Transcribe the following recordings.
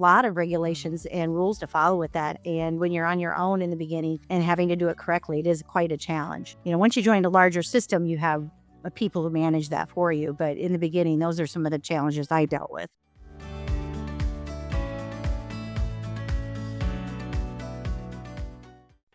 a lot of regulations and rules to follow with that. And when you're on your own in the beginning and having to do it correctly, it is quite a challenge. Once you join a larger system, you have people who manage that for you. But in the beginning, those are some of the challenges I dealt with.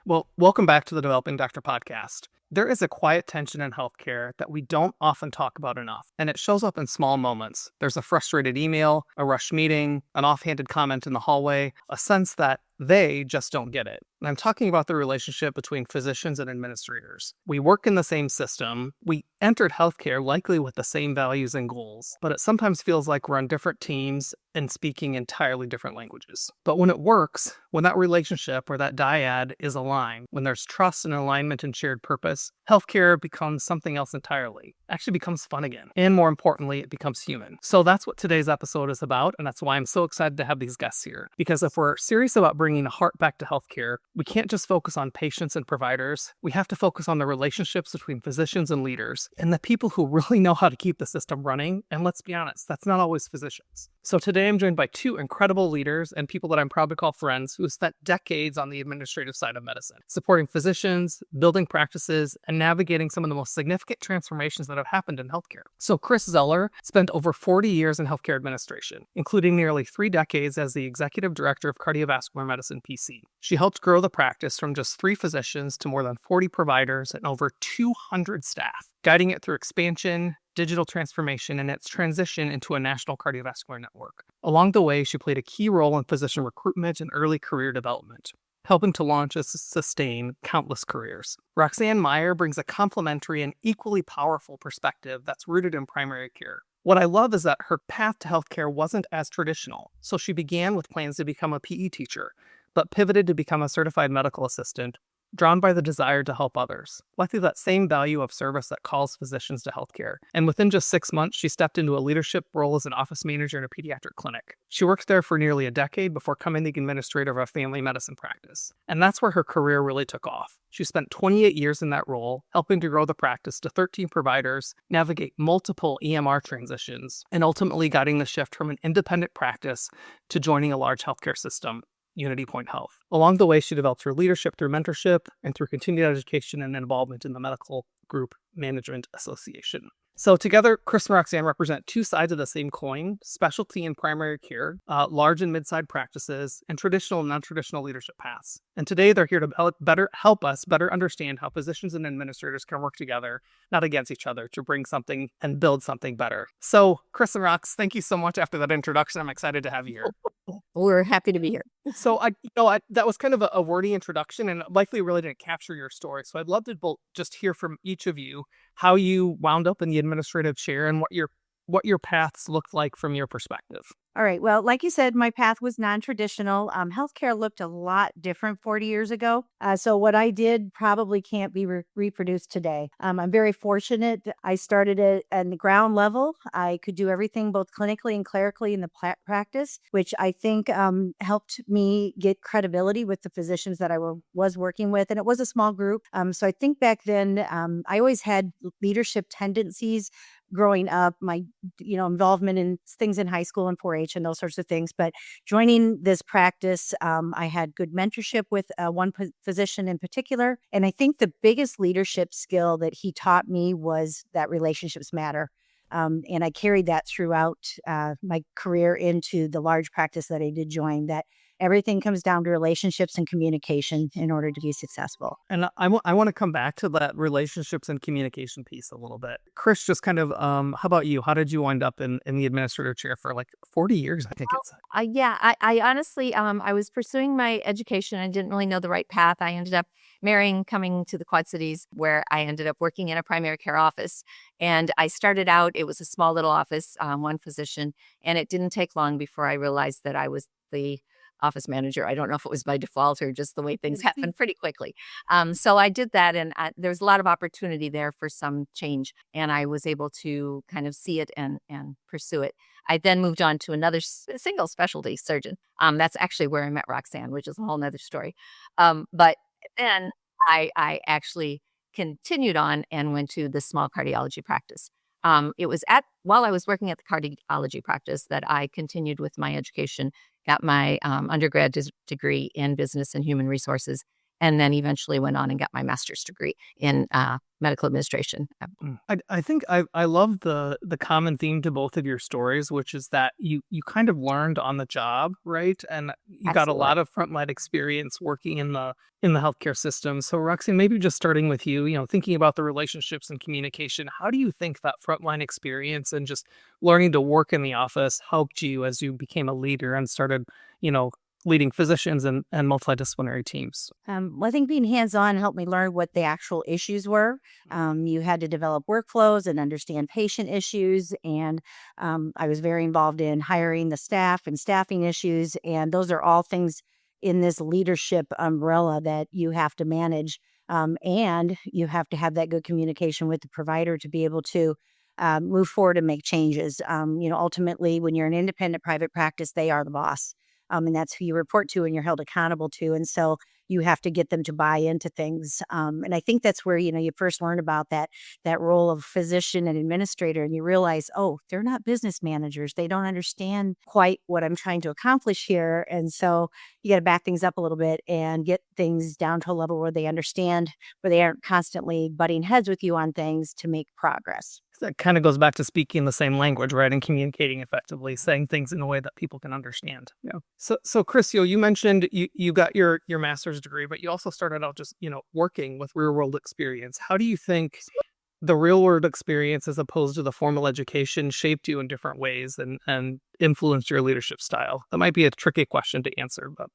Well, welcome back to the Developing Doctor podcast. There is a quiet tension in healthcare that we don't often talk about enough, and it shows up in small moments. There's a frustrated email, a rushed meeting, an offhanded comment in the hallway, a sense that they just don't get it. And I'm talking about the relationship between physicians and administrators. We work in the same system. We entered healthcare likely with the same values and goals, but it sometimes feels like we're on different teams and speaking entirely different languages. But when it works, when that relationship or that dyad is aligned, when there's trust and alignment and shared purpose, healthcare becomes something else entirely. It actually becomes fun again. And more importantly, it becomes human. So that's what today's episode is about. And that's why I'm so excited to have these guests here. Because if we're serious about bringing a heart back to healthcare, we can't just focus on patients and providers. We have to focus on the relationships between physicians and leaders and the people who really know how to keep the system running. And let's be honest, that's not always physicians. So today I'm joined by two incredible leaders and people that I'm proud to call friends who have spent decades on the administrative side of medicine, supporting physicians, building practices, and navigating some of the most significant transformations that have happened in healthcare. So Kris Zeller spent over 40 years in healthcare administration, including nearly 3 decades as the executive director of cardiovascular medicine PC. She helped grow the practice from just 3 physicians to more than 40 providers and over 200 staff, guiding it through expansion, digital transformation, and its transition into a national cardiovascular network. Along the way, she played a key role in physician recruitment and early career development, helping to launch and sustain countless careers. Roxanne Meyer brings a complementary and equally powerful perspective that's rooted in primary care. What I love is that her path to healthcare wasn't as traditional, so she began with plans to become a PE teacher, but pivoted to become a certified medical assistant, drawn by the desire to help others, likely that same value of service that calls physicians to healthcare. And within just 6 months, she stepped into a leadership role as an office manager in a pediatric clinic. She worked there for nearly a decade before becoming the administrator of a family medicine practice. And that's where her career really took off. She spent 28 years in that role, helping to grow the practice to 13 providers, navigate multiple EMR transitions, and ultimately guiding the shift from an independent practice to joining a large healthcare system, Unity Point Health. Along the way, she developed her leadership through mentorship and through continued education and involvement in the Medical Group Management Association. So together, Kris and Roxanne represent 2 sides of the same coin: specialty and primary care, large and mid-sized practices, and traditional and non-traditional leadership paths. And today they're here to help us better understand how physicians and administrators can work together, not against each other, to bring something and build something better. So Kris and Rox, thank you so much after that introduction. I'm excited to have you here. We're happy to be here. So that was kind of a wordy introduction and likely really didn't capture your story. So I'd love to just hear from each of you how you wound up in the administrative chair and what your paths looked like from your perspective. All right. Well, like you said, my path was non-traditional. Healthcare looked a lot different 40 years ago. So what I did probably can't be reproduced today. I'm very fortunate. I started at the ground level. I could do everything both clinically and clerically in the practice, which I think helped me get credibility with the physicians that I was working with. And it was a small group. So I think back then I always had leadership tendencies growing up, my involvement in things in high school and 4-H and those sorts of things. But joining this practice, I had good mentorship with one physician in particular. And I think the biggest leadership skill that he taught me was that relationships matter. And I carried that throughout my career into the large practice that I did join, that everything comes down to relationships and communication in order to be successful. And I want to come back to that relationships and communication piece a little bit. Kris, just kind of, how about you? How did you wind up in the administrative chair for like 40 years, I think it's? I honestly, I was pursuing my education. I didn't really know the right path. I ended up coming to the Quad Cities, where I ended up working in a primary care office. And I started out, it was a small little office, one physician, and it didn't take long before I realized that I was the office manager. I don't know if it was by default or just the way things happen pretty quickly. So I did that, and there's a lot of opportunity there for some change, and I was able to kind of see it and pursue it. I then moved on to another single specialty surgeon. That's actually where I met Roxanne, which is a whole nother story. But then I actually continued on and went to the small cardiology practice. It was while I was working at the cardiology practice that I continued with my education got my undergrad degree in business and human resources, and then eventually went on and got my master's degree in medical administration. I think I love the common theme to both of your stories, which is that you kind of learned on the job, right? And you got a Absolutely. lot of frontline experience working in the healthcare system. So Roxanne, maybe just starting with you, thinking about the relationships and communication, how do you think that frontline experience and just learning to work in the office helped you as you became a leader and started, you know, leading physicians and multidisciplinary teams? Well, I think being hands-on helped me learn what the actual issues were. You had to develop workflows and understand patient issues, and I was very involved in hiring the staff and staffing issues, and those are all things in this leadership umbrella that you have to manage, and you have to have that good communication with the provider to be able to move forward and make changes. Ultimately, when you're an independent private practice, they are the boss. And that's who you report to and you're held accountable to. And so you have to get them to buy into things. And I think that's where, you first learn about that role of physician and administrator, and you realize, oh, they're not business managers. They don't understand quite what I'm trying to accomplish here. And so you got to back things up a little bit and get things down to a level where they understand, where they aren't constantly butting heads with you on things to make progress. That kind of goes back to speaking the same language, right? And communicating effectively, saying things in a way that people can understand. Yeah. So Kris, you mentioned you got your master's degree, but you also started out just, working with real world experience. How do you think the real world experience as opposed to the formal education shaped you in different ways and influenced your leadership style? That might be a tricky question to answer, but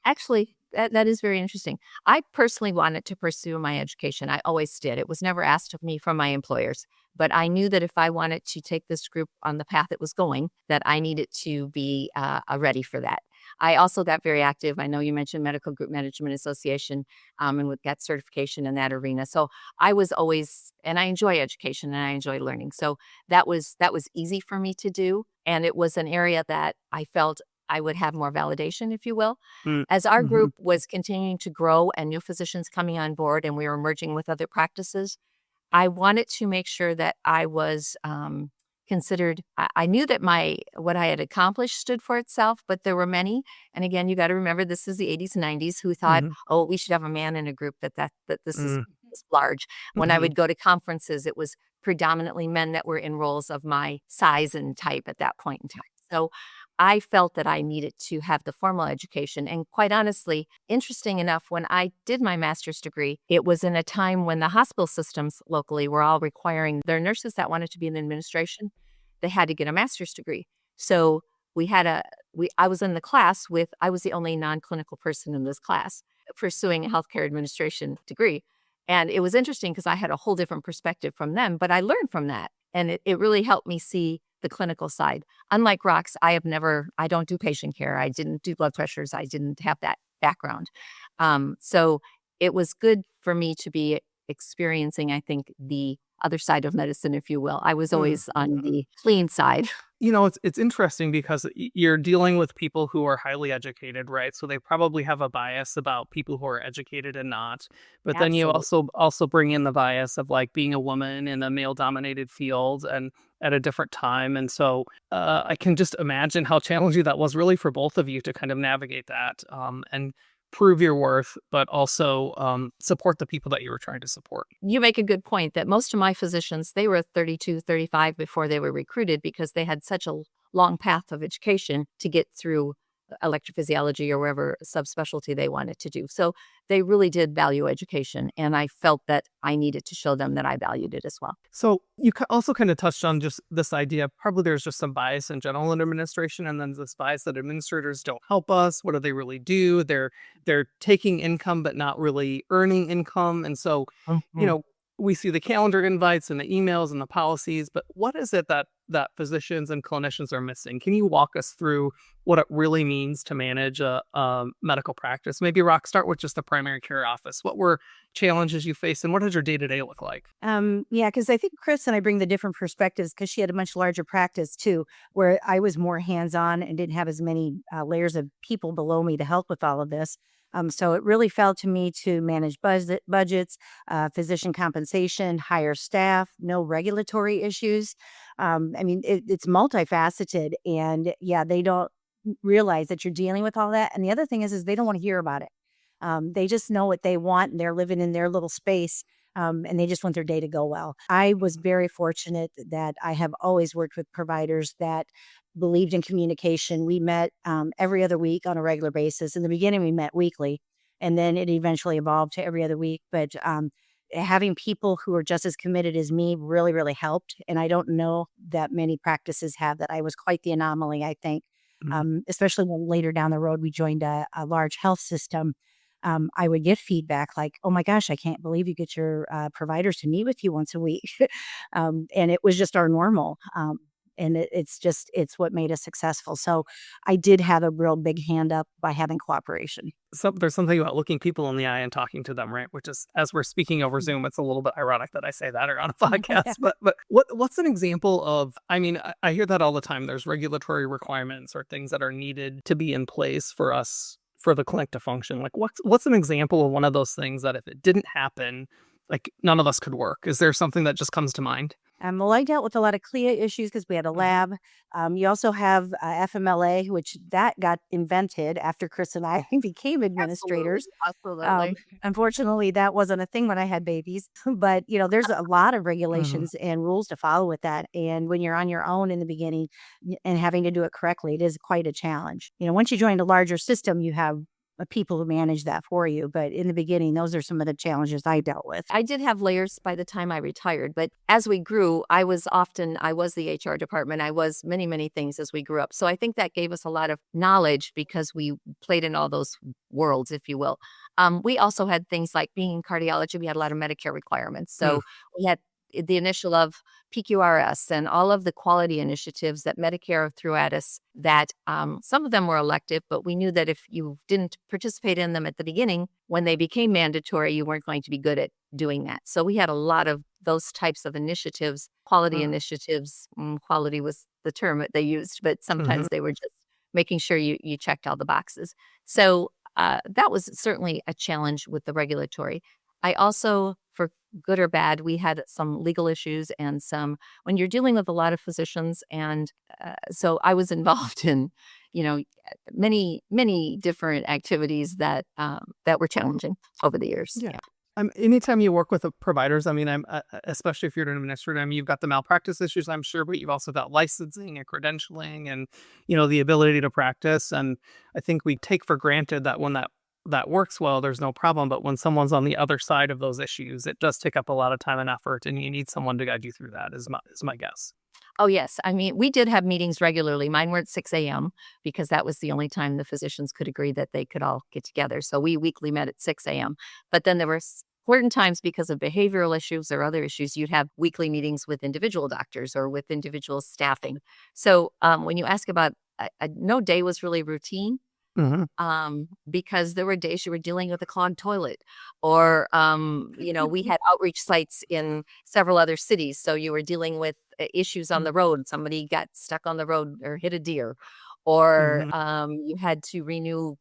Actually, that is very interesting. I personally wanted to pursue my education. I always did. It was never asked of me from my employers. But I knew that if I wanted to take this group on the path it was going, that I needed to be ready for that. I also got very active. I know you mentioned Medical Group Management Association, and got certification in that arena. So I was always, and I enjoy education and I enjoy learning. So that was easy for me to do. And it was an area that I felt I would have more validation, if you will. As our mm-hmm. group was continuing to grow and new physicians coming on board and we were merging with other practices, I wanted to make sure that I was considered. I knew that what I had accomplished stood for itself, but there were many. And again, you got to remember, this is the 80s and 90s who thought, Mm-hmm. oh, we should have a man in a group that this is Mm-hmm. large. When I Mm-hmm. would go to conferences, it was predominantly men that were in roles of my size and type at that point in time. So I felt that I needed to have the formal education. And quite honestly, interesting enough, when I did my master's degree, it was in a time when the hospital systems locally were all requiring their nurses that wanted to be in administration, they had to get a master's degree. So I was in the class I was the only non-clinical person in this class pursuing a healthcare administration degree. And it was interesting because I had a whole different perspective from them, but I learned from that. And it really helped me see the clinical side. Unlike Rox, I don't do patient care. I didn't do blood pressures. I didn't have that background. So it was good for me to be experiencing, I think, the other side of medicine, if you will. I was always on the clean side. It's interesting because you're dealing with people who are highly educated, right? So they probably have a bias about people who are educated and not. But then you Absolutely. also bring in the bias of like being a woman in a male-dominated field and at a different time. And so I can just imagine how challenging that was really for both of you to kind of navigate that and prove your worth, but also support the people that you were trying to support. You make a good point that most of my physicians, they were 32, 35 before they were recruited because they had such a long path of education to get through electrophysiology or wherever subspecialty they wanted to do. So they really did value education. And I felt that I needed to show them that I valued it as well. So you also kind of touched on just this idea, probably there's just some bias in general in administration, and then this bias that administrators don't help us. What do they really do? They're taking income, but not really earning income. And so, we see the calendar invites and the emails and the policies, but what is it that physicians and clinicians are missing? Can you walk us through what it really means to manage a medical practice? Maybe start with just the primary care office. What were challenges you faced and what did your day-to-day look like? Yeah, because I think Kris and I bring the different perspectives because she had a much larger practice too, where I was more hands-on and didn't have as many layers of people below me to help with all of this. So it really fell to me to manage budgets, physician compensation, hire staff, no regulatory issues. It's multifaceted, and yeah, they don't realize that you're dealing with all that. And the other thing is they don't want to hear about it. They just know what they want and they're living in their little space. And they just want their day to go well. I was very fortunate that I have always worked with providers that believed in communication. We met every other week on a regular basis. In the beginning, we met weekly, and then it eventually evolved to every other week. But having people who are just as committed as me really, really helped. And I don't know that many practices have that. I was quite the anomaly, I think, especially when later down the road we joined a large health system. I would get feedback like, "Oh my gosh, I can't believe you get your providers to meet with you once a week," and it was just our normal. And it's what made us successful. So I did have a real big hand up by having cooperation. So there's something about looking people in the eye and talking to them, right? Which is, as we're speaking over Zoom, it's a little bit ironic that I say that or on a podcast. But what's an example of? I mean, I hear that all the time. There's regulatory requirements or things that are needed to be in place for us, for the clinic to function. Like what's an example of one of those things that if it didn't happen, like none of us could work? Is there something that just comes to mind? Well, I dealt with a lot of CLIA issues because we had a lab. You also have FMLA, which that got invented after Kris and I became administrators. Absolutely. Unfortunately, that wasn't a thing when I had babies. But, there's a lot of regulations and rules to follow with that. And when you're on your own in the beginning and having to do it correctly, it is quite a challenge. Once you join a larger system, you have people who manage that for you. But in the beginning, those are some of the challenges I dealt with. I did have layers by the time I retired, but as we grew, I was the HR department. I was many, many things as we grew up. So I think that gave us a lot of knowledge because we played in all those worlds, if you will. We also had things like being in cardiology. We had a lot of Medicare requirements. So we had the initial of PQRS and all of the quality initiatives that Medicare threw at us that some of them were elective, but we knew that if you didn't participate in them at the beginning, when they became mandatory, you weren't going to be good at doing that. So we had a lot of those types of initiatives, quality initiatives. Quality was the term that they used, but sometimes they were just making sure you checked all the boxes. So that was certainly a challenge with the regulatory. I also, for good or bad, we had some legal issues and when you're dealing with a lot of physicians. And so I was involved in, many, many different activities that were challenging over the years. Yeah. Anytime you work with providers, I mean, especially if you're an administrator, I mean, you've got the malpractice issues, I'm sure, but you've also got licensing and credentialing and, the ability to practice. And I think we take for granted that when that works well, there's no problem. But when someone's on the other side of those issues, it does take up a lot of time and effort, and you need someone to guide you through that, is my guess. Oh, yes. I mean, we did have meetings regularly. Mine were at 6 a.m. because that was the only time the physicians could agree that they could all get together. So we weekly met at 6 a.m. But then there were certain times because of behavioral issues or other issues, you'd have weekly meetings with individual doctors or with individual staffing. So when you ask about, no day was really routine. Because there were days you were dealing with a clogged toilet or, we had outreach sites in several other cities. So you were dealing with issues on the road. Somebody got stuck on the road or hit a deer or you had to renew.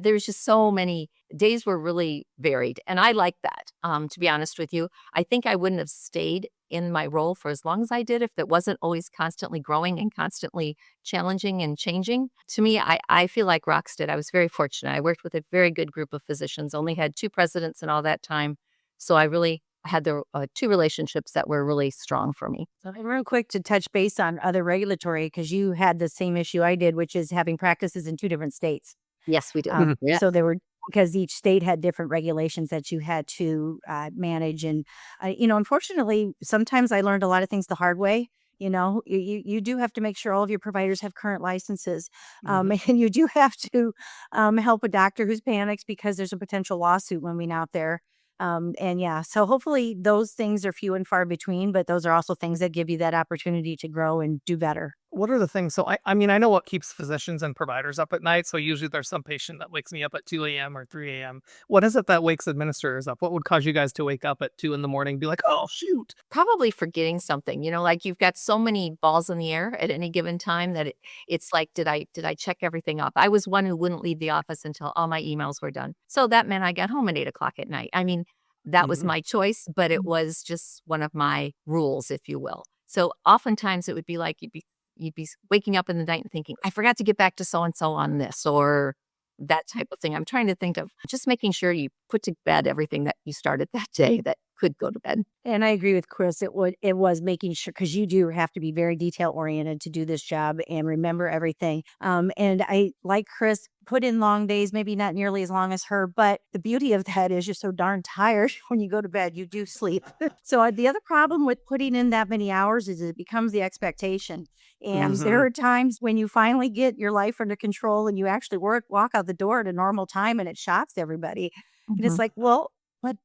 There was just so many days were really varied. And I like that, to be honest with you. I think I wouldn't have stayed in my role for as long as I did if it wasn't always constantly growing and constantly challenging and changing. To me, I feel like Rox did. I was very fortunate. I worked with a very good group of physicians, only had 2 presidents in all that time. So I really had the 2 relationships that were really strong for me. So real quick to touch base on other regulatory, because you had the same issue I did, which is having practices in 2 different states. Yes, we did. So there were, because each state had different regulations that you had to manage. And, unfortunately, sometimes I learned a lot of things the hard way. You do have to make sure all of your providers have current licenses. And you do have to help a doctor who's panicked because there's a potential lawsuit looming out there. So hopefully those things are few and far between, but those are also things that give you that opportunity to grow and do better. What are the things? So I mean, I know what keeps physicians and providers up at night. So usually there's some patient that wakes me up at 2 a.m. or 3 a.m. What is it that wakes administrators up? What would cause you guys to wake up at 2 in the morning and be like, oh, shoot? Probably forgetting something, like you've got so many balls in the air at any given time that it's like, did I check everything off? I was one who wouldn't leave the office until all my emails were done. So that meant I got home at 8 o'clock at night. I mean, that was my choice, but it was just one of my rules, if you will. So oftentimes it would be like you'd be you'd be waking up in the night and thinking, I forgot to get back to so-and-so on this, or that type of thing. I'm trying to think of just making sure you put to bed everything that you started that day that could go to bed. And I agree with Kris. It was making sure, because you do have to be very detail oriented to do this job and remember everything. And I, like Kris, put in long days, maybe not nearly as long as her, but the beauty of that is you're so darn tired when you go to bed, you do sleep. So the other problem with putting in that many hours is it becomes the expectation. And there are times when you finally get your life under control and you actually walk out the door at a normal time, and it shocks everybody. And it's like, well, but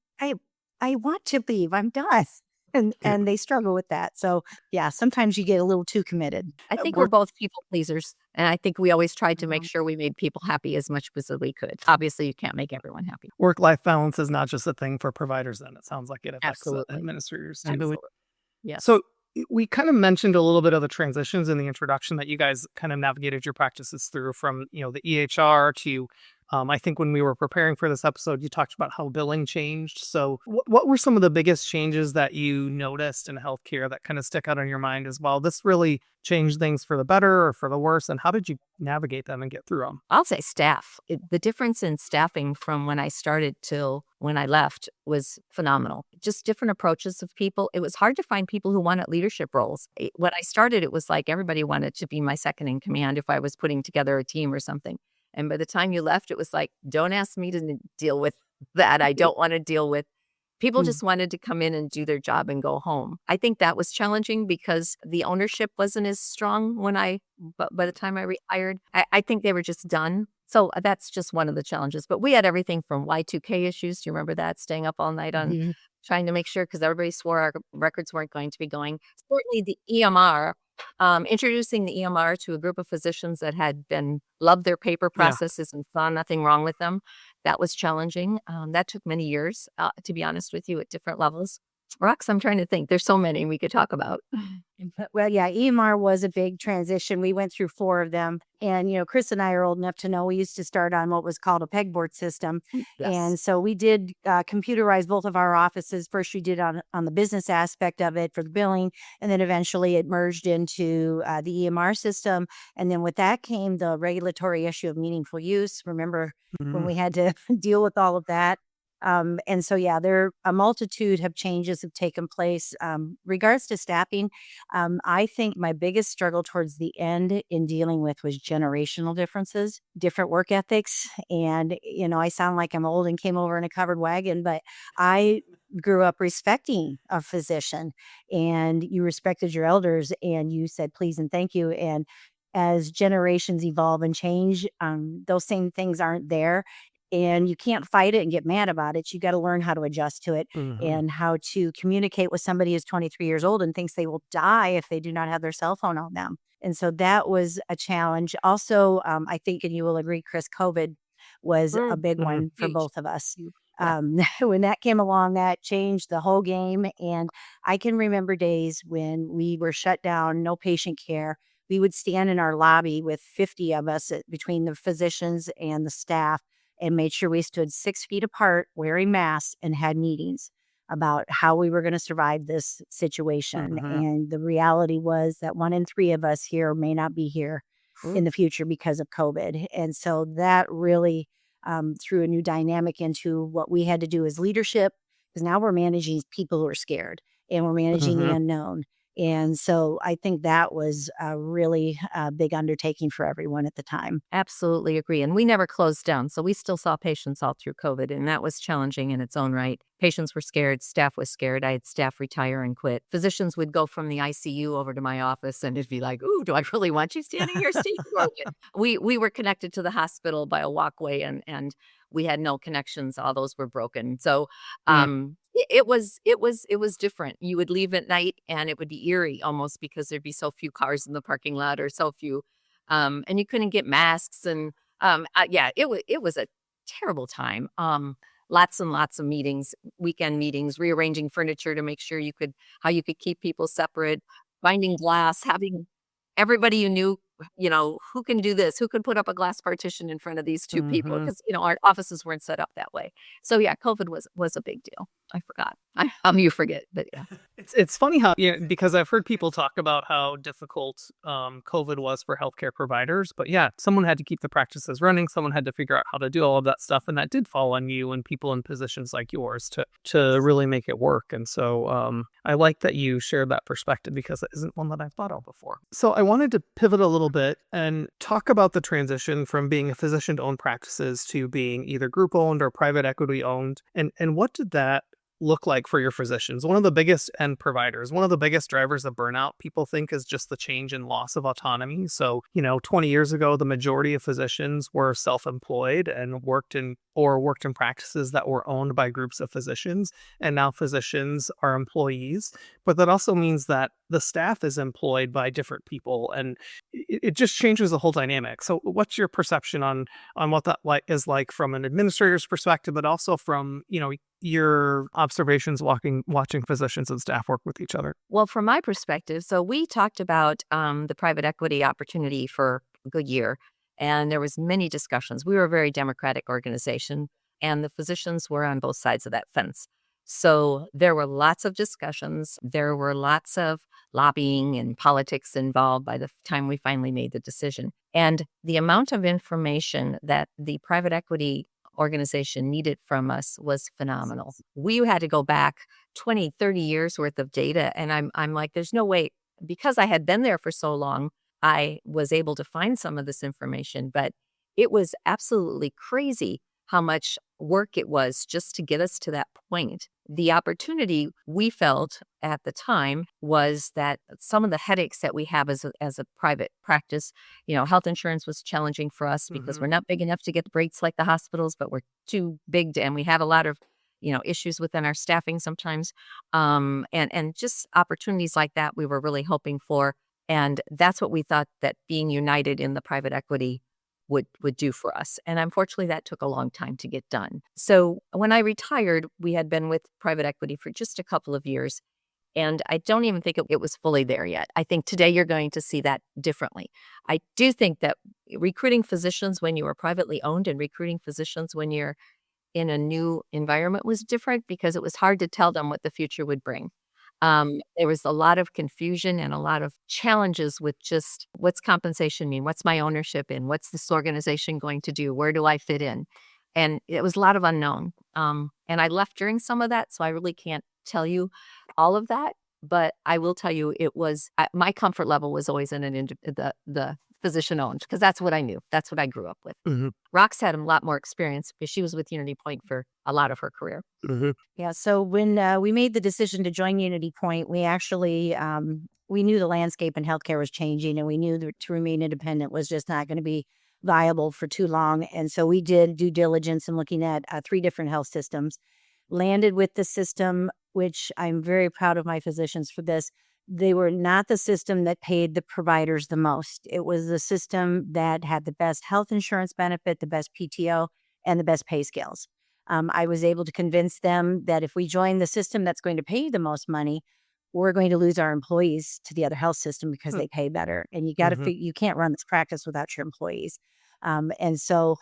I want to leave. I'm done. And they struggle with that. So yeah, sometimes you get a little too committed. I think we're both people pleasers. And I think we always tried to make sure we made people happy as much as we could. Obviously, you can't make everyone happy. Work-life balance is not just a thing for providers then. It sounds like it affects Absolutely. administrators too. Absolutely. Yeah. So we kind of mentioned a little bit of the transitions in the introduction that you guys kind of navigated your practices through, from, the EHR to, I think when we were preparing for this episode, you talked about how billing changed. So what were some of the biggest changes that you noticed in healthcare that kind of stick out in your mind as well? This really changed things for the better or for the worse, and how did you navigate them and get through them? I'll say staff. The difference in staffing from when I started till when I left was phenomenal. Just different approaches of people. It was hard to find people who wanted leadership roles. When I started, it was like everybody wanted to be my second in command if I was putting together a team or something. And by the time you left, it was like, don't ask me to deal with that. I don't want to deal with. People just wanted to come in and do their job and go home. I think that was challenging because the ownership wasn't as strong but by the time I retired. I think they were just done. So that's just one of the challenges. But we had everything from Y2K issues. Do you remember that? Staying up all night on trying to make sure, because everybody swore our records weren't going to be going. Certainly the EMR. Introducing the EMR to a group of physicians that had loved their paper processes and saw nothing wrong with them. That was challenging. That took many years, to be honest with you, at different levels. Rox, I'm trying to think. There's so many we could talk about. Well, yeah, EMR was a big transition. We went through 4 of them. And, Kris and I are old enough to know we used to start on what was called a pegboard system. Yes. And so we did computerize both of our offices. First, we did on the business aspect of it for the billing. And then eventually it merged into the EMR system. And then with that came the regulatory issue of meaningful use. Remember when we had to deal with all of that? And so, yeah, a multitude of changes have taken place. Regards to staffing, I think my biggest struggle towards the end in dealing with was generational differences, different work ethics. And, I sound like I'm old and came over in a covered wagon, but I grew up respecting a physician, and you respected your elders, and you said please and thank you. And as generations evolve and change, those same things aren't there. And you can't fight it and get mad about it. You got to learn how to adjust to it and how to communicate with somebody who's 23 years old and thinks they will die if they do not have their cell phone on them. And so that was a challenge. Also, I think, and you will agree, Kris, COVID was a big one for both of us. When that came along, that changed the whole game. And I can remember days when we were shut down, no patient care. We would stand in our lobby with 50 of us between the physicians and the staff, and made sure we stood 6 feet apart wearing masks and had meetings about how we were going to survive this situation. And the reality was that 1 in 3 of us here may not be here in the future because of COVID. And so that really threw a new dynamic into what we had to do as leadership, because now we're managing people who are scared and we're managing the unknown. And so I think that was a really big undertaking for everyone at the time. Absolutely agree. And we never closed down. So we still saw patients all through COVID. And that was challenging in its own right. Patients were scared. Staff was scared. I had staff retire and quit. Physicians would go from the ICU over to my office and it'd be like, ooh, do I really want you standing here? Stay broken. We were connected to the hospital by a walkway, and we had no connections. All those were broken. So it was different. You would leave at night and it would be eerie almost because there'd be so few cars in the parking lot, or so few, and you couldn't get masks. And it was a terrible time. Lots and lots of meetings, weekend meetings, rearranging furniture to make sure how you could keep people separate, finding glass, having everybody you knew, who can do this, who can put up a glass partition in front of these 2 people, because, our offices weren't set up that way. So yeah, COVID was a big deal. I forgot. You forget, but yeah. It's funny how, because I've heard people talk about how difficult COVID was for healthcare providers, but yeah, someone had to keep the practices running. Someone had to figure out how to do all of that stuff, and that did fall on you and people in positions like yours to really make it work. And so I like that you shared that perspective because it isn't one that I've thought of before. So I wanted to pivot a little bit and talk about the transition from being a physician-owned practices to being either group-owned or private equity-owned, and what did that look like for your physicians? One of the biggest end providers, one of the biggest drivers of burnout, people think, is just the change in loss of autonomy. So, 20 years ago, the majority of physicians were self-employed and worked in practices that were owned by groups of physicians. And now physicians are employees. But that also means that the staff is employed by different people, and it just changes the whole dynamic. So what's your perception on what that is like from an administrator's perspective, but also from, your observations watching physicians and staff work with each other? Well, from my perspective, so we talked about the private equity opportunity for a good year, and there was many discussions. We were a very democratic organization, and the physicians were on both sides of that fence. So there were lots of discussions. There were lots of lobbying and politics involved by the time we finally made the decision. And the amount of information that the private equity organization needed from us was phenomenal. We had to go back 20, 30 years worth of data. And I'm like, there's no way, because I had been there for so long, I was able to find some of this information, but it was absolutely crazy how much work it was just to get us to that point. The opportunity we felt at the time was that some of the headaches that we have as a private practice, health insurance was challenging for us because we're not big enough to get rates like the hospitals, but we're too big and we have a lot of, issues within our staffing sometimes. And just opportunities like that we were really hoping for. And that's what we thought that being united in the private equity would do for us. And unfortunately, that took a long time to get done. So when I retired, we had been with private equity for just a couple of years. And I don't even think it was fully there yet. I think today you're going to see that differently. I do think that recruiting physicians when you were privately owned and recruiting physicians when you're in a new environment was different because it was hard to tell them what the future would bring. There was a lot of confusion and a lot of challenges with just what's compensation mean? What's my ownership in? What's this organization going to do? Where do I fit in? And it was a lot of unknown. And I left during some of that, so I really can't tell you all of that. But I will tell you, it was my comfort level was always in the physician owned because that's what I knew. That's what I grew up with. Rox had a lot more experience because she was with Unity Point for a lot of her career. Yeah. So when we made the decision to join Unity Point, we actually we knew the landscape in healthcare was changing, and we knew that to remain independent was just not going to be viable for too long. And so we did due diligence in looking at 3 different health systems. Landed with the system, which I'm very proud of my physicians for this. They were not the system that paid the providers the most. It was the system that had the best health insurance benefit, the best PTO, and the best pay scales. I was able to convince them that if we join the system that's going to pay the most money, we're going to lose our employees to the other health system because they pay better. And you got to you can't run this practice without your employees. And so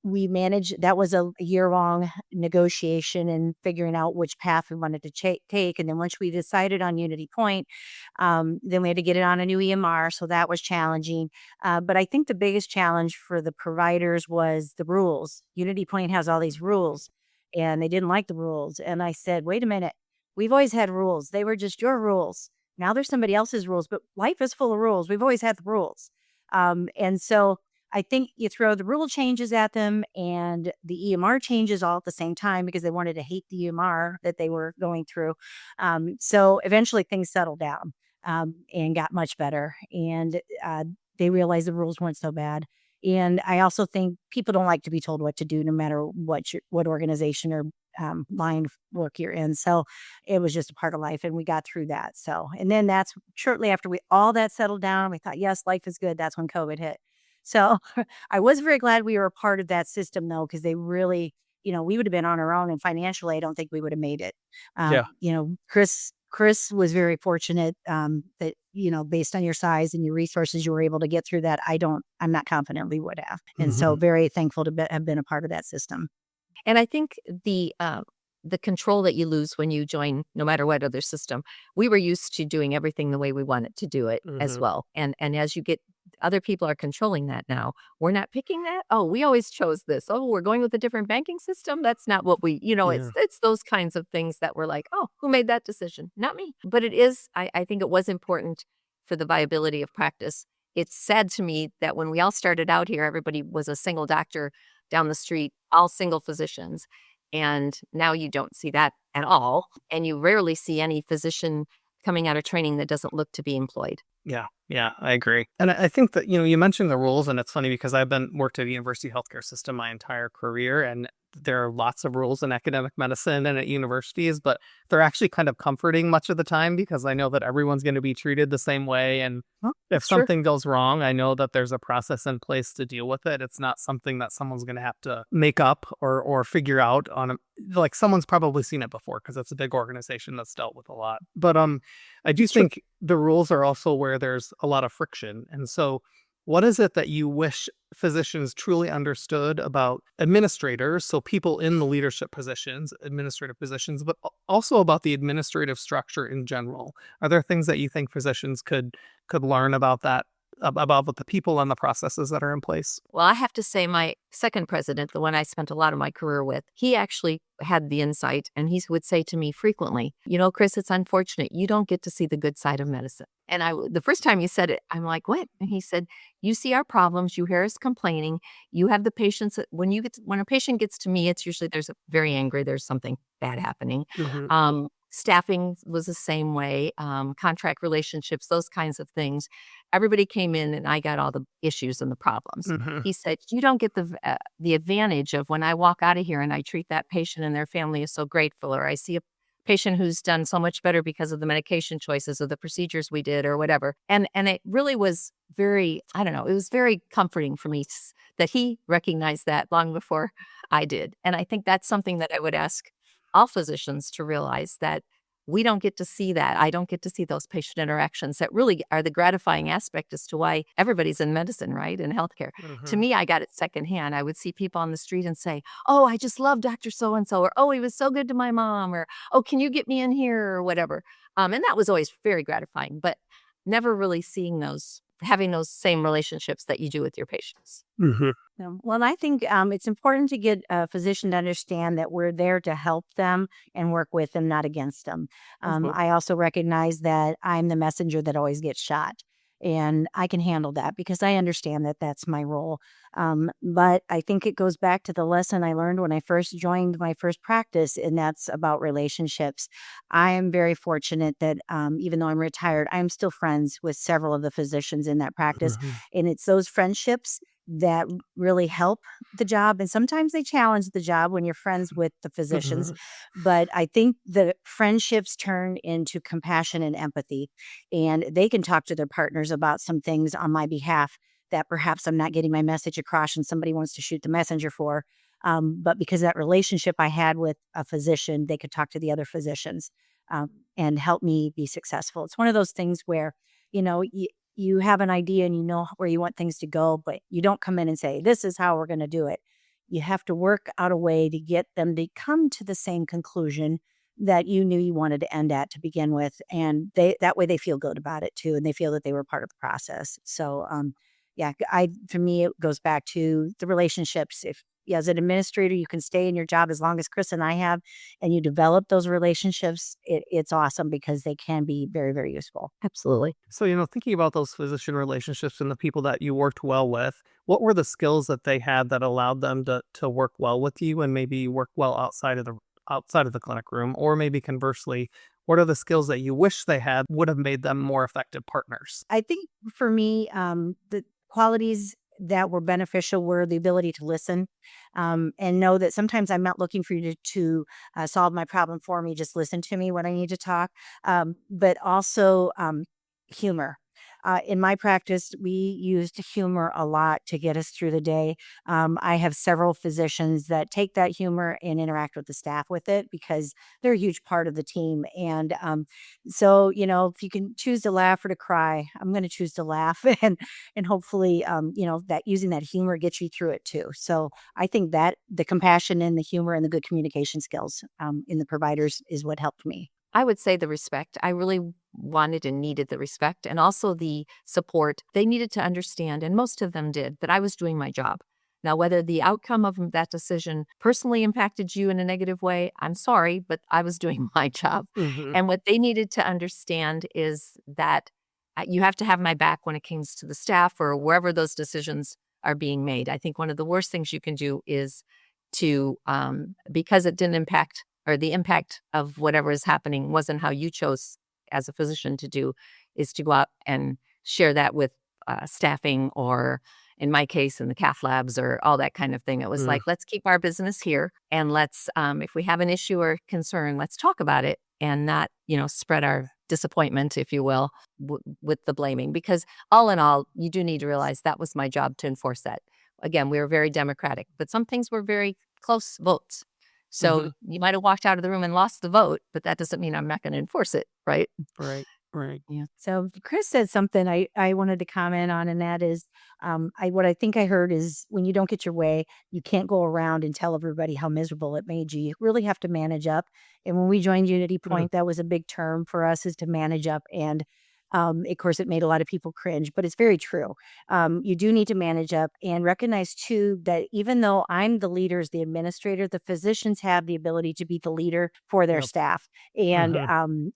we managed, that was a year-long negotiation and figuring out which path we wanted to take. And then once we decided on Unity Point, then we had to get it on a new EMR. So that was challenging. But I think the biggest challenge for the providers was the rules. Unity Point has all these rules and they didn't like the rules. And I said, wait a minute, we've always had rules. They were just your rules. Now there's somebody else's rules, but life is full of rules. We've always had the rules. And so I think you throw the rule changes at them and the EMR changes all at the same time because they wanted to hate the EMR that they were going through. So eventually things settled down and got much better. And they realized the rules weren't so bad. And I also think people don't like to be told what to do, no matter what organization or line of work you're in. So it was just a part of life, and we got through that. So, and then that's shortly after all that settled down, we thought, yes, life is good. That's when COVID hit. So I was very glad we were a part of that system, though, because they really, we would have been on our own, and financially, I don't think we would have made it. Kris was very fortunate that, based on your size and your resources, you were able to get through that. I'm not confident we would have. And so very thankful to have been a part of that system. And I think the the control that you lose when you join no matter what other system. We were used to doing everything the way we wanted to do it as well. And as you get other people are controlling that now. We're not picking that. Oh, we always chose this. Oh, we're going with a different banking system. That's not what we, Yeah. it's those kinds of things that we're like, oh, who made that decision? Not me. But it is, I think it was important for the viability of practice. It's sad to me that when we all started out here, everybody was a single doctor down the street, all single physicians. And now you don't see that at all. And you rarely see any physician coming out of training that doesn't look to be employed. Yeah, I agree. And I think that, you mentioned the rules, and it's funny because I've worked at a university healthcare system my entire career, and there are lots of rules in academic medicine and at universities, but they're actually kind of comforting much of the time because I know that everyone's going to be treated the same way. And if Sure. something goes wrong, I know that there's a process in place to deal with it. It's not something that someone's going to have to make up or figure out like someone's probably seen it before because it's a big organization that's dealt with a lot. But I do think the rules are also where there's a lot of friction. And so what is it that you wish physicians truly understood about administrators, so people in the leadership positions, administrative positions, but also about the administrative structure in general? Are there things that you think physicians could learn about that, about the people and the processes that are in place? Well, I have to say my second president, the one I spent a lot of my career with, he actually had the insight, and he would say to me frequently, Kris, it's unfortunate. You don't get to see the good side of medicine. And the first time he said it, I'm like, what? And he said, you see our problems. You hear us complaining. You have the patients. When a patient gets to me, it's usually there's very angry. There's something bad happening. Staffing was the same way, contract relationships, those kinds of things. Everybody came in and I got all the issues and the problems. He said, you don't get the advantage of when I walk out of here and I treat that patient and their family is so grateful, or I see a patient who's done so much better because of the medication choices or the procedures we did or whatever. And it really was very, I don't know, it was very comforting for me that he recognized that long before I did. And I think that's something that I would ask all physicians to realize, that we don't get to see that. I don't get to see those patient interactions that really are the gratifying aspect as to why everybody's in medicine, right? In healthcare. To me, I got it secondhand. I would see people on the street and say, oh, I just love Dr. So-and-so, or, oh, he was so good to my mom, or, oh, can you get me in here, or whatever. And that was always very gratifying, but never really having those same relationships that you do with your patients. Well, and I think it's important to get a physician to understand that we're there to help them and work with them, not against them. I also recognize that I'm the messenger that always gets shot. And I can handle that because I understand that that's my role. But I think it goes back to the lesson I learned when I first joined my first practice, and that's about relationships. I am very fortunate that even though I'm retired, I'm still friends with several of the physicians in that practice. And it's those friendships that really help the job. And sometimes they challenge the job when you're friends with the physicians. But I think the friendships turn into compassion and empathy. And they can talk to their partners about some things on my behalf that perhaps I'm not getting my message across and somebody wants to shoot the messenger for. But because of that relationship I had with a physician, they could talk to the other physicians and help me be successful. It's one of those things where, you have an idea and you know where you want things to go, but you don't come in and say, this is how we're going to do it. You have to work out a way to get them to come to the same conclusion that you knew you wanted to end at to begin with. And that way they feel good about it too. And they feel that they were part of the process. So, for me, it goes back to the relationships. If as an administrator, you can stay in your job as long as Kris and I have, and you develop those relationships, it's awesome because they can be very, very useful. Absolutely. So, thinking about those physician relationships and the people that you worked well with, what were the skills that they had that allowed them to work well with you and maybe work well outside of the clinic room? Or maybe conversely, what are the skills that you wish they had would have made them more effective partners? I think for me, the qualities that were beneficial were the ability to listen and know that sometimes I'm not looking for you to solve my problem for me. Just listen to me when I need to talk. But also humor. In my practice, we used humor a lot to get us through the day. I have several physicians that take that humor and interact with the staff with it because they're a huge part of the team. And so, if you can choose to laugh or to cry, I'm going to choose to laugh, and hopefully, that using that humor gets you through it too. So I think that the compassion and the humor and the good communication skills in the providers is what helped me. I would say the respect. I really wanted and needed the respect and also the support. They needed to understand, and most of them did, that I was doing my job. Now, whether the outcome of that decision personally impacted you in a negative way, I'm sorry, but I was doing my job. Hmm. And what they needed to understand is that you have to have my back when it comes to the staff or wherever those decisions are being made. I think one of the worst things you can do is to, because it didn't impact or the impact of whatever is happening wasn't how you chose as a physician to do, is to go out and share that with staffing or in my case, in the cath labs or all that kind of thing. It was like, let's keep our business here and let's, if we have an issue or concern, let's talk about it and not, spread our disappointment, if you will, with the blaming. Because all in all, you do need to realize that was my job to enforce that. Again, we were very democratic, but some things were very close votes. Hmm. So you might have walked out of the room and lost the vote, but that doesn't mean I'm not going to enforce it, right? Right. Right. Yeah. So Kris said something I wanted to comment on, and that is, what I think I heard is when you don't get your way, you can't go around and tell everybody how miserable it made you. You really have to manage up. And when we joined Unity Mm. Point, that was a big term for us, is to manage up. And of course, it made a lot of people cringe, but it's very true. You do need to manage up and recognize too that even though I'm the leader as the administrator, the physicians have the ability to be the leader for their Yep. staff. And, Hmm.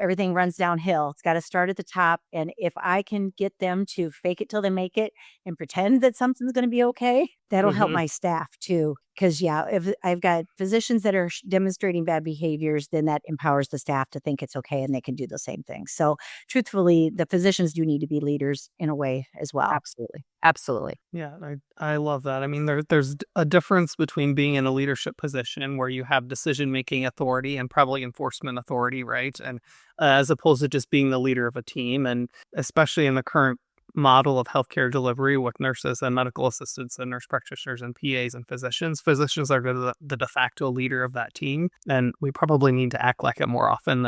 everything runs downhill. It's got to start at the top. And if I can get them to fake it till they make it and pretend that something's going to be okay, that'll help Hmm. my staff too. Because, yeah, if I've got physicians that are demonstrating bad behaviors, then that empowers the staff to think it's okay and they can do the same thing. So, truthfully, the physicians do need to be leaders in a way as well. Absolutely. Absolutely. Yeah, I love that. I mean, there's a difference between being in a leadership position where you have decision making authority and probably enforcement authority, right? And as opposed to just being the leader of a team, and especially in the current model of healthcare delivery with nurses and medical assistants and nurse practitioners and PAs and physicians. Physicians are the de facto leader of that team, and we probably need to act like it more often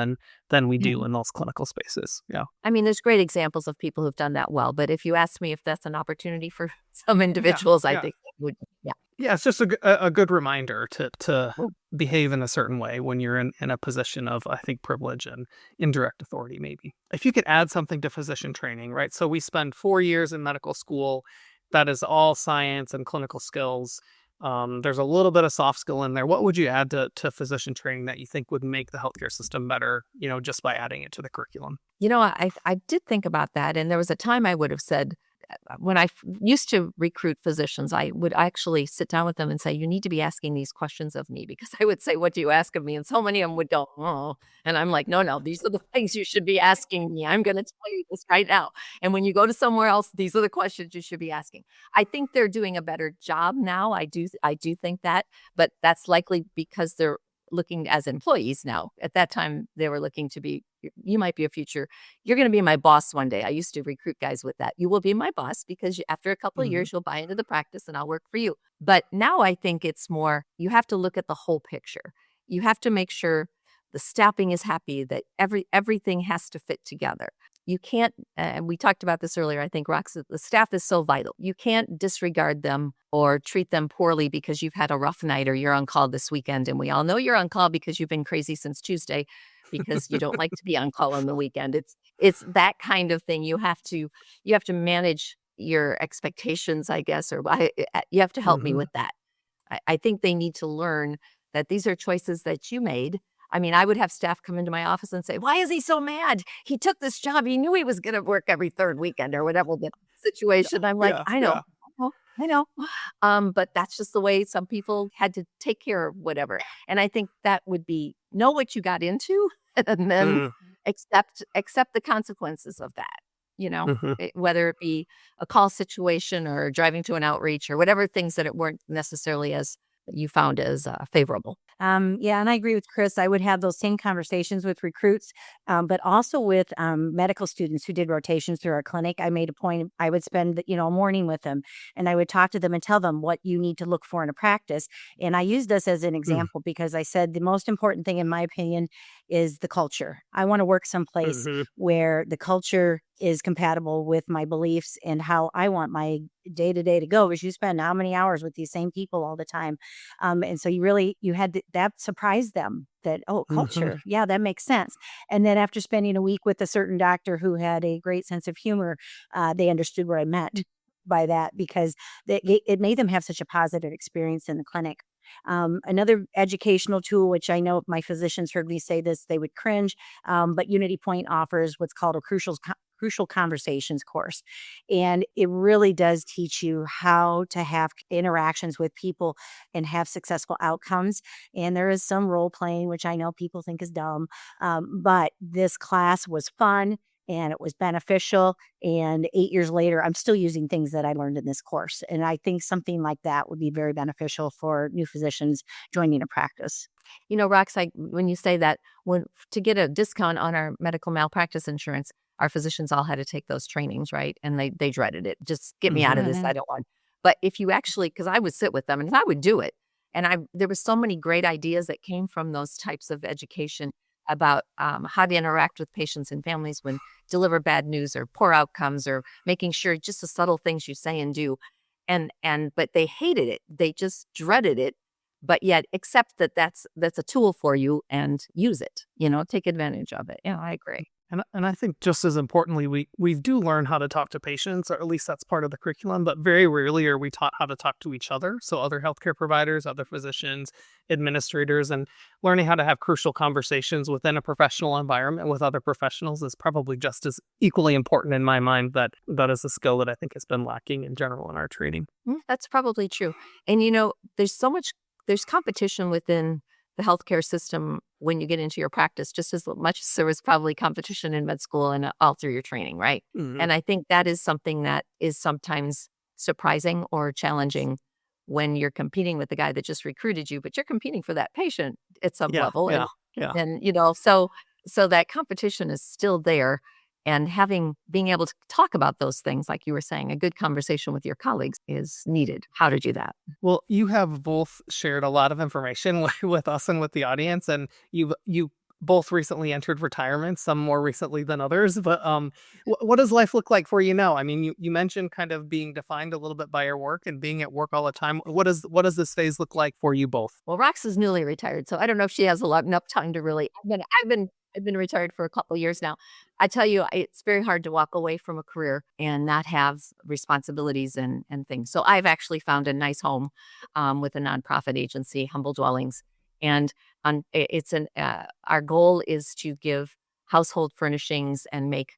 than we do in those clinical spaces. Yeah. I mean, there's great examples of people who've done that well, but if you ask me if that's an opportunity for some Yeah. individuals, I Yeah. think it would, yeah. Yeah, it's just a good reminder to Well, behave in a certain way when you're in a position of, I think, privilege and indirect authority, maybe. If you could add something to physician training, right? So we spend 4 years in medical school. That is all science and clinical skills. There's a little bit of soft skill in there. What would you add to physician training that you think would make the healthcare system better, just by adding it to the curriculum? I did think about that, and there was a time I would have said, when I used to recruit physicians, I would actually sit down with them and say, you need to be asking these questions of me, because I would say, what do you ask of me? And so many of them would go, oh, and I'm like, no, these are the things you should be asking me. I'm going to tell you this right now. And when you go to somewhere else, these are the questions you should be asking. I think they're doing a better job now. I do think that, but that's likely because they're looking as employees now. At that time, they were looking to be, you might be a future, you're going to be my boss one day. I used to recruit guys with that. You will be my boss because after a couple of Hmm. years, you'll buy into the practice and I'll work for you. But now I think it's more, you have to look at the whole picture. You have to make sure the staffing is happy, that everything has to fit together. You can't, and we talked about this earlier, I think, Rox, the staff is so vital. You can't disregard them or treat them poorly because you've had a rough night or you're on call this weekend. And we all know you're on call because you've been crazy since Tuesday because you don't like to be on call on the weekend. It's that kind of thing. You have to manage your expectations, I guess, or you have to help me Hmm. with that. I think they need to learn that these are choices that you made. I mean, I would have staff come into my office and say, why is he so mad? He took this job. He knew he was going to work every third weekend or whatever the situation. I'm like, Yeah. I know. Yeah. I know. But that's just the way some people had to take care of whatever. And I think that would be know what you got into and then Mm. accept the consequences of that. Mhm. Whether it be a call situation or driving to an outreach or whatever things that it weren't necessarily as you found as favorable. Yeah, and I agree with Kris. I would have those same conversations with recruits, but also with medical students who did rotations through our clinic. I made a point, I would spend, a morning with them and I would talk to them and tell them what you need to look for in a practice. And I used this as an Mm. example because I said the most important thing, in my opinion, is the culture. I want to work someplace Mhm. where the culture is compatible with my beliefs and how I want my day to day to go. Because you spend how many hours with these same people all the time, and so you had that surprised them that, oh, Mhm. culture, yeah, that makes sense. And then after spending a week with a certain doctor who had a great sense of humor, they understood what I meant by that because it made them have such a positive experience in the clinic. Another educational tool, which I know if my physicians heard me say this, they would cringe, but Unity Point offers what's called a crucial conversations course. And it really does teach you how to have interactions with people and have successful outcomes. And there is some role playing, which I know people think is dumb. But this class was fun and it was beneficial. And 8 years later, I'm still using things that I learned in this course. And I think something like that would be very beneficial for new physicians joining a practice. Rox, when you say that, to get a discount on our medical malpractice insurance, our physicians all had to take those trainings, right? And they dreaded it. Just get me out of Mhm. this. I don't want. But if you actually, because I would sit with them and I would do it, and there was so many great ideas that came from those types of education about how to interact with patients and families when deliver bad news or poor outcomes, or making sure just the subtle things you say and do. But they hated it. They just dreaded it, but yet accept that that's a tool for you and use it, take advantage of it. Yeah, I agree. And I think just as importantly, we do learn how to talk to patients, or at least that's part of the curriculum, but very rarely are we taught how to talk to each other. So other healthcare providers, other physicians, administrators, and learning how to have crucial conversations within a professional environment with other professionals is probably just as equally important in my mind. That is a skill that I think has been lacking in general in our training. That's probably true. And there's competition within the healthcare system when you get into your practice, just as much as there was probably competition in med school and all through your training, right? Mhm. And I think that is something that is sometimes surprising or challenging when you're competing with the guy that just recruited you, but you're competing for that patient at some Yeah, level. yeah, yeah. So that competition is still there. And being able to talk about those things, like you were saying, a good conversation with your colleagues is needed. How to do that. Well, you have both shared a lot of information with us and with the audience, and you both recently entered retirement, some more recently than others. But what does life look like for you now? I mean, you mentioned kind of being defined a little bit by your work and being at work all the time. What does this phase look like for you both? Well, Rox is newly retired, so I don't know if she has enough time to really. I've been retired for a couple years now. I tell you, it's very hard to walk away from a career and not have responsibilities and things. So I've actually found a nice home with a nonprofit agency, Humble Dwellings, and our goal is to give household furnishings and make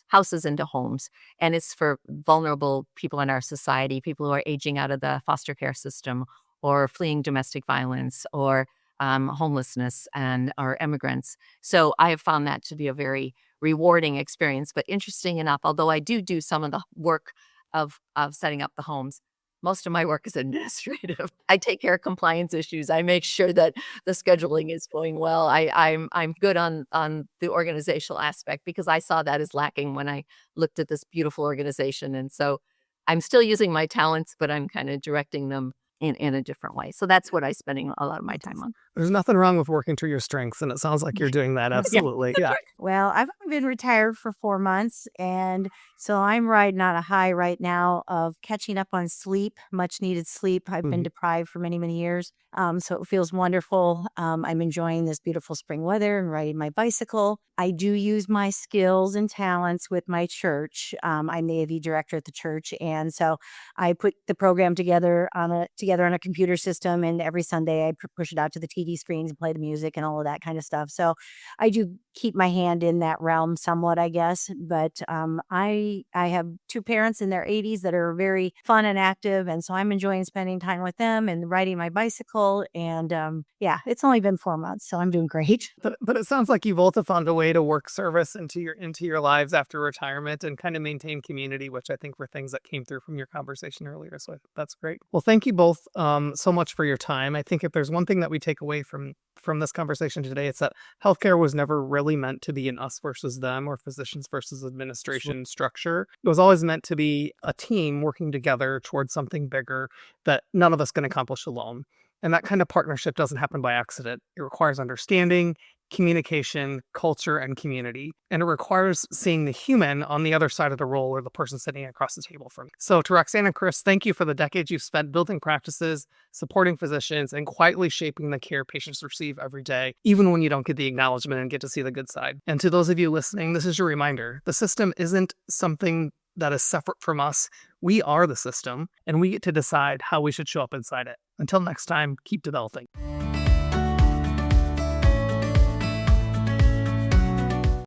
houses into homes, and it's for vulnerable people in our society, people who are aging out of the foster care system or fleeing domestic violence or homelessness and or immigrants. So I have found that to be a very rewarding experience. But interesting enough, although I do some of the work of setting up the homes, most of my work is administrative. I take care of compliance issues. I make sure that the scheduling is going well. I'm good on the organizational aspect because I saw that as lacking when I looked at this beautiful organization. And so I'm still using my talents, but I'm kind of directing them in a different way. So that's what I'm spending a lot of my time on. There's nothing wrong with working to your strengths, and it sounds like you're doing that. Yeah. Absolutely, yeah. Well, I've only been retired for 4 months. And so I'm riding on a high right now of catching up on sleep, much needed sleep. I've been Mhm. deprived for many, many years. So it feels wonderful. I'm enjoying this beautiful spring weather and riding my bicycle. I do use my skills and talents with my church. I'm the AV director at the church. And so I put the program together on a computer system. And every Sunday I push it out to the TV screens and play the music and all of that kind of stuff. So I do keep my hand in that realm somewhat, I guess. But I have two parents in their 80s that are very fun and active, and so I'm enjoying spending time with them and riding my bicycle. And yeah, it's only been 4 months, so I'm doing great. But it sounds like you both have found a way to work service into your lives after retirement and kind of maintain community, which I think were things that came through from your conversation earlier. So that's great. Well, thank you both so much for your time. I think if there's one thing that we take away from this conversation today, it's that healthcare was never really meant to be an us versus them or physicians versus administration structure. It was always meant to be a team working together towards something bigger that none of us can accomplish alone. And that kind of partnership doesn't happen by accident. It requires understanding, communication, culture, and community. And it requires seeing the human on the other side of the role or the person sitting across the table from you. So to Roxanne and Kris, thank you for the decades you've spent building practices, supporting physicians, and quietly shaping the care patients receive every day, even when you don't get the acknowledgement and get to see the good side. And to those of you listening, this is your reminder. The system isn't something that is separate from us. We are the system, and we get to decide how we should show up inside it. Until next time, keep developing.